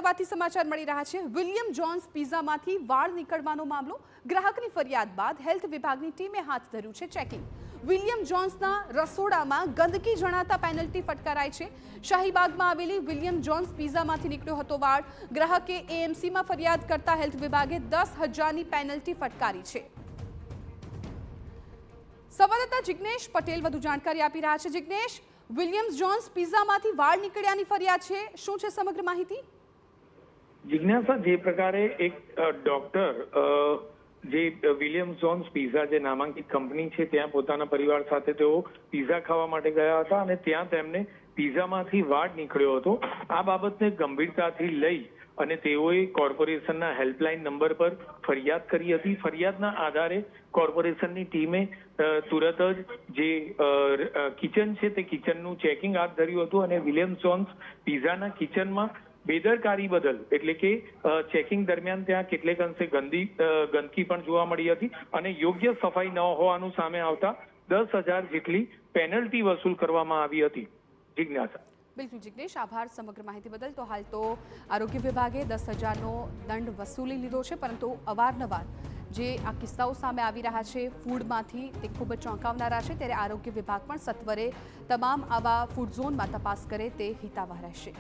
અમદાવાદથી સમાચાર મળી રહ્યા છે। વિલિયમ જોન્સ પિઝામાંથી વાળ નીકળવાનો મામલો, ગ્રાહકની ફરિયાદ બાદ હેલ્થ વિભાગની ટીમે હાથ ધર્યું છે ચેકિંગ। વિલિયમ જોન્સના રસોડામાં ગંદકી જણાતા પેનલ્ટી ફટકારાઈ છે। શાહીબાગમાં આવેલી વિલિયમ જોન્સ પિઝામાંથી નીકળ્યો હતો વાળ। ગ્રાહકે એએમસીમાં ફરિયાદ કરતા હેલ્થ વિભાગે 10,000ની પેનલ્ટી ફટકારી છે। સંવાદદાતા જિગ્નેશ પટેલ વધુ જાણકારી આપી રહ્યા છે। જિગ્નેશ, વિલિયમ્સ જોન્સ પિઝામાંથી વાળ નીકળ્યાની ફરિયાદ છે, શું છે સમગ્ર માહિતી? જિજ્ઞાસા, જે પ્રકારે એક ડોક્ટર જે વિલિયમ્સ જોન્સ પિઝા જે નામાંકિત કંપની છે ત્યાં પોતાના પરિવાર સાથે તેઓ પિઝા ખાવા માટે ગયા હતા અને ત્યાં તેમને પિઝામાંથી વાળ નીકળ્યો હતો। આ બાબતને ગંભીરતાથી લઈ અને તેઓએ કોર્પોરેશનના હેલ્પલાઇન નંબર પર ફરિયાદ કરી હતી। ફરિયાદના આધારે કોર્પોરેશનની ટીમે તુરત જ જે કિચન છે તે કિચનનું ચેકિંગ હાથ ધર્યું હતું અને વિલિયમ્સ જોન્સ પિઝાના કિચનમાં બેદરકારી બદલ એટલે કે ચેકિંગ દરમિયાન ત્યાં કેટલેક અંશે ગંદકી પણ જોવા મળી હતી અને યોગ્ય સફાઈ ન હોવાનું સામે આવતા 10,000 જેટલી પેનલ્ટી વસૂલ કરવામાં આવી હતી। જિજ્ઞાસા, બિલકુલ જિગ્નેશ, આભાર સમગ્ર માહિતી બદલ। તો હાલ તો આરોગ્ય વિભાગે 10,000નો દંડ વસૂલી લીધો છે, પરંતુ અવારનવાર જે આ કિસ્સાઓ સામે આવી રહ્યા છે ફૂડમાંથી તે ખૂબ જ ચોંકાવનારા છે, ત્યારે આરોગ્ય વિભાગ પણ સત્વરે તમામ આવા ફૂડ ઝોનમાં તપાસ કરે તે હિતાવહ રહેશે।